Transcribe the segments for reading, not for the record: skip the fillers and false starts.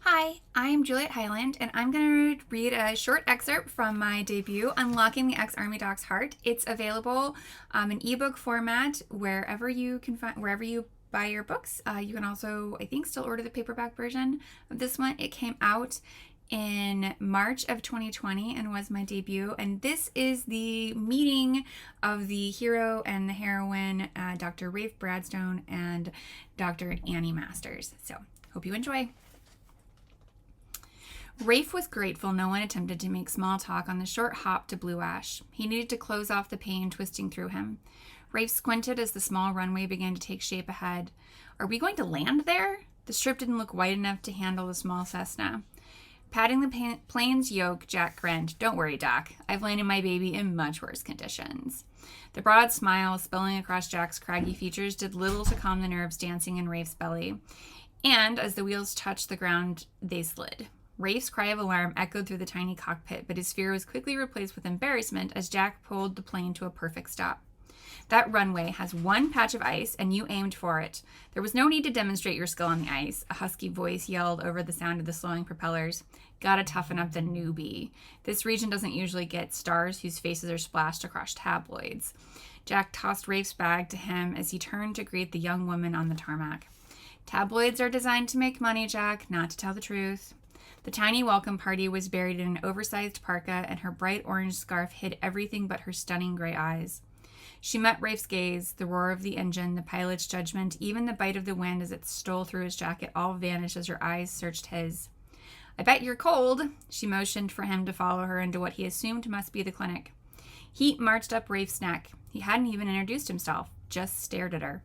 Hi, I'm Juliet Highland, and I'm going to read a short excerpt from my debut, Unlocking the Ex-Army Doc's Heart. It's available in ebook format wherever you can find, wherever you buy your books. You can also, I think, still order the paperback version of this one. It came out in March of 2020 and was my debut. And this is the meeting of the hero and the heroine, Dr. Rafe Bradstone and Dr. Annie Masters. So, hope you enjoy. Rafe was grateful no one attempted to make small talk on the short hop to Blue Ash. He needed to close off the pain twisting through him. Rafe squinted as the small runway began to take shape ahead. Are we going to land there? The strip didn't look wide enough to handle the small Cessna. Patting the plane's yoke, Jack grinned. Don't worry, Doc. I've landed my baby in much worse conditions. The broad smile spilling across Jack's craggy features did little to calm the nerves dancing in Rafe's belly. And as the wheels touched the ground, they slid. Rafe's cry of alarm echoed through the tiny cockpit, but his fear was quickly replaced with embarrassment as Jack pulled the plane to a perfect stop. That runway has one patch of ice, and you aimed for it. There was no need to demonstrate your skill on the ice, a husky voice yelled over the sound of the slowing propellers. Gotta toughen up the newbie. This region doesn't usually get stars whose faces are splashed across tabloids. Jack tossed Rafe's bag to him as he turned to greet the young woman on the tarmac. Tabloids are designed to make money, Jack, not to tell the truth. The tiny welcome party was buried in an oversized parka, and her bright orange scarf hid everything but her stunning gray eyes. She met Rafe's gaze, the roar of the engine, the pilot's judgment, even the bite of the wind as it stole through his jacket all vanished as her eyes searched his. I bet you're cold. She motioned for him to follow her into what he assumed must be the clinic. Heat marched up Rafe's neck. He hadn't even introduced himself, just stared at her.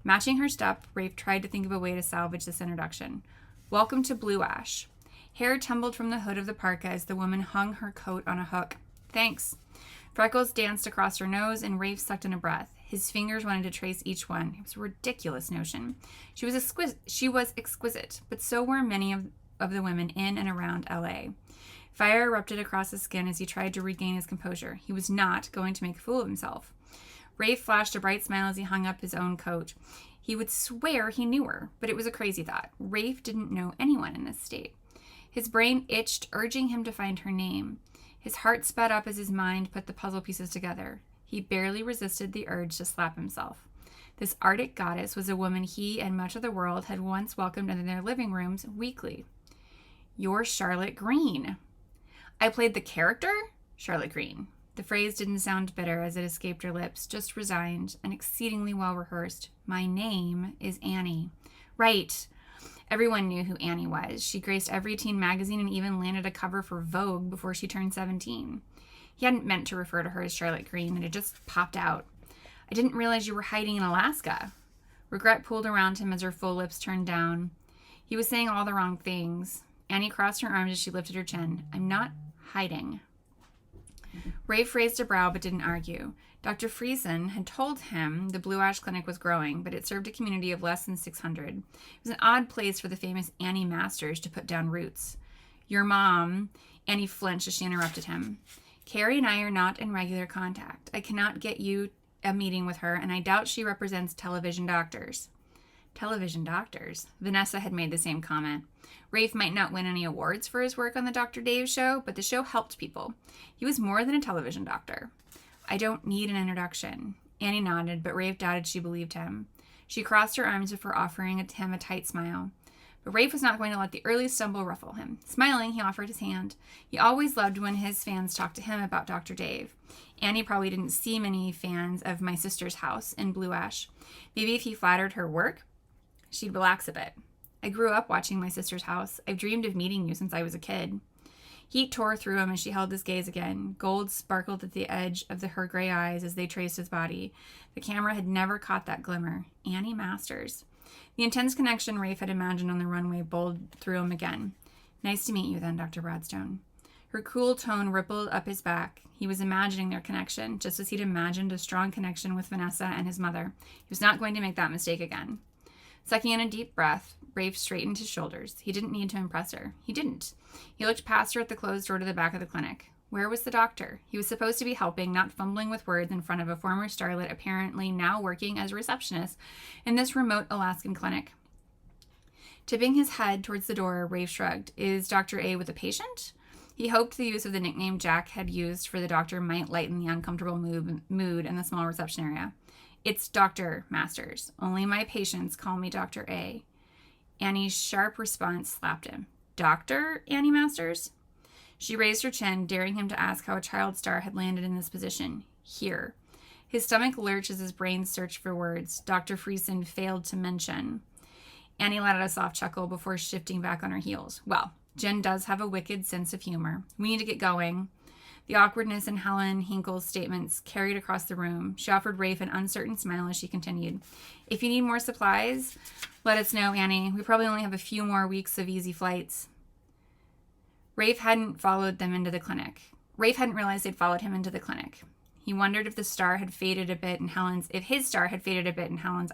Matching her step, Rafe tried to think of a way to salvage this introduction. Welcome to Blue Ash. Hair tumbled from the hood of the parka as the woman hung her coat on a hook. Thanks. Freckles danced across her nose, and Rafe sucked in a breath. His fingers wanted to trace each one. It was a ridiculous notion. She was exquisite, but so were many of the women in and around L.A. Fire erupted across his skin as he tried to regain his composure. He was not going to make a fool of himself. Rafe flashed a bright smile as he hung up his own coat. He would swear he knew her, but it was a crazy thought. Rafe didn't know anyone in this state. His brain itched, urging him to find her name. His heart sped up as his mind put the puzzle pieces together. He barely resisted the urge to slap himself. This Arctic goddess was a woman he and much of the world had once welcomed into their living rooms weekly. You're Charlotte Green. I played the character? Charlotte Green. The phrase didn't sound bitter as it escaped her lips, just resigned and exceedingly well rehearsed. My name is Annie. Right. Everyone knew who Annie was. She graced every teen magazine and even landed a cover for Vogue before she turned 17. He hadn't meant to refer to her as Charlotte Green, and it just popped out. I didn't realize you were hiding in Alaska. Regret pulled around him as her full lips turned down. He was saying all the wrong things. Annie crossed her arms as she lifted her chin. I'm not hiding. Rafe raised a brow but didn't argue. Dr. Friesen had told him the Blue Ash Clinic was growing, but it served a community of less than 600. It was an odd place for the famous Annie Masters to put down roots. Your mom, Annie flinched as she interrupted him. Carrie and I are not in regular contact. I cannot get you a meeting with her, and I doubt she represents television doctors. Television doctors? Vanessa had made the same comment. Rafe might not win any awards for his work on the Dr. Dave show, but the show helped people. He was more than a television doctor. I don't need an introduction. Annie nodded, but Rafe doubted she believed him. She crossed her arms before offering him a tight smile. But Rafe was not going to let the early stumble ruffle him. Smiling, he offered his hand. He always loved when his fans talked to him about Dr. Dave. Annie probably didn't see many fans of My Sister's House in Blue Ash. Maybe if he flattered her work, she'd relax a bit. I grew up watching My Sister's House. I've dreamed of meeting you since I was a kid. Heat tore through him as she held his gaze again. Gold sparkled at the edge of her gray eyes as they traced his body. The camera had never caught that glimmer. Annie Masters. The intense connection Rafe had imagined on the runway bowled through him again. Nice to meet you then, Dr. Bradstone. Her cool tone rippled up his back. He was imagining their connection, just as he'd imagined a strong connection with Vanessa and his mother. He was not going to make that mistake again. Sucking in a deep breath, Rafe straightened his shoulders. He didn't need to impress her. He didn't. He looked past her at the closed door to the back of the clinic. Where was the doctor? He was supposed to be helping, not fumbling with words in front of a former starlet apparently now working as a receptionist in this remote Alaskan clinic. Tipping his head towards the door, Rafe shrugged. Is Dr. A with a patient? He hoped the use of the nickname Jack had used for the doctor might lighten the uncomfortable mood in the small reception area. It's Dr. Masters. Only my patients call me Dr. A. Annie's sharp response slapped him. Dr. Annie Masters? She raised her chin, daring him to ask how a child star had landed in this position. Here. His stomach lurched as his brain searched for words Dr. Friesen failed to mention. Annie let out a soft chuckle before shifting back on her heels. Well, Jen does have a wicked sense of humor. We need to get going. The awkwardness in Helen Hinkle's statements carried across the room. She offered Rafe an uncertain smile as she continued. If you need more supplies, let us know, Annie. We probably only have a few more weeks of easy flights. Rafe hadn't realized they'd followed him into the clinic. He wondered if his star had faded a bit in Helen's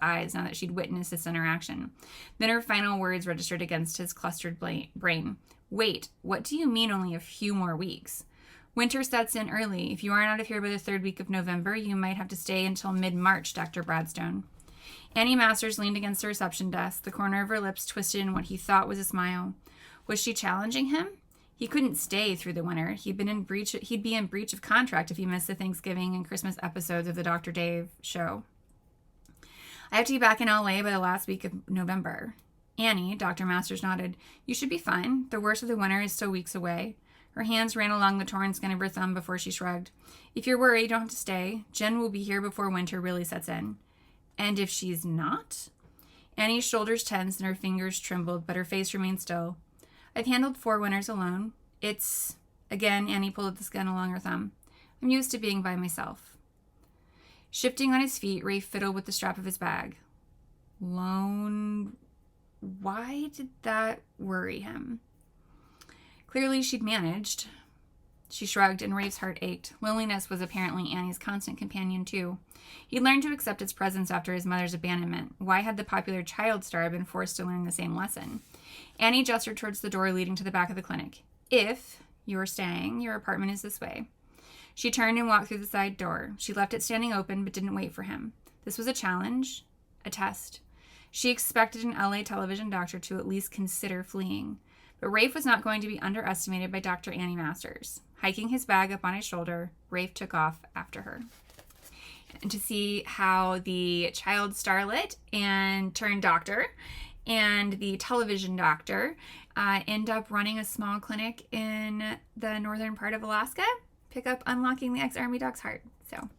eyes now that she'd witnessed this interaction. Then her final words registered against his clustered brain. Wait, what do you mean only a few more weeks? Winter sets in early. If you aren't out of here by the 3rd week of November, you might have to stay until mid-March, Dr. Bradstone. Annie Masters leaned against the reception desk, the corner of her lips twisted in what he thought was a smile. Was she challenging him? He couldn't stay through the winter. He'd be in breach of contract if he missed the Thanksgiving and Christmas episodes of the Dr. Dave show. I have to be back in LA by the last week of November. Annie, Dr. Masters nodded. You should be fine. The worst of the winter is still weeks away. Her hands ran along the torn skin of her thumb before she shrugged. If you're worried, you don't have to stay. Jen will be here before winter really sets in. And if she's not? Annie's shoulders tensed and her fingers trembled, but her face remained still. I've handled 4 winters alone. Again, Annie pulled at the skin along her thumb. I'm used to being by myself. Shifting on his feet, Rafe fiddled with the strap of his bag. Lone. Why did that worry him? Clearly, she'd managed. She shrugged, and Rafe's heart ached. Loneliness was apparently Annie's constant companion, too. He'd learned to accept its presence after his mother's abandonment. Why had the popular child star been forced to learn the same lesson? Annie gestured towards the door leading to the back of the clinic. If you're staying, your apartment is this way. She turned and walked through the side door. She left it standing open, but didn't wait for him. This was a challenge, a test. She expected an LA television doctor to at least consider fleeing. But Rafe was not going to be underestimated by Dr. Annie Masters. Hiking his bag up on his shoulder, Rafe took off after her. And to see how the child starlet and turned doctor and the television doctor end up running a small clinic in the northern part of Alaska, pick up Unlocking the Ex-Army Dog's Heart. So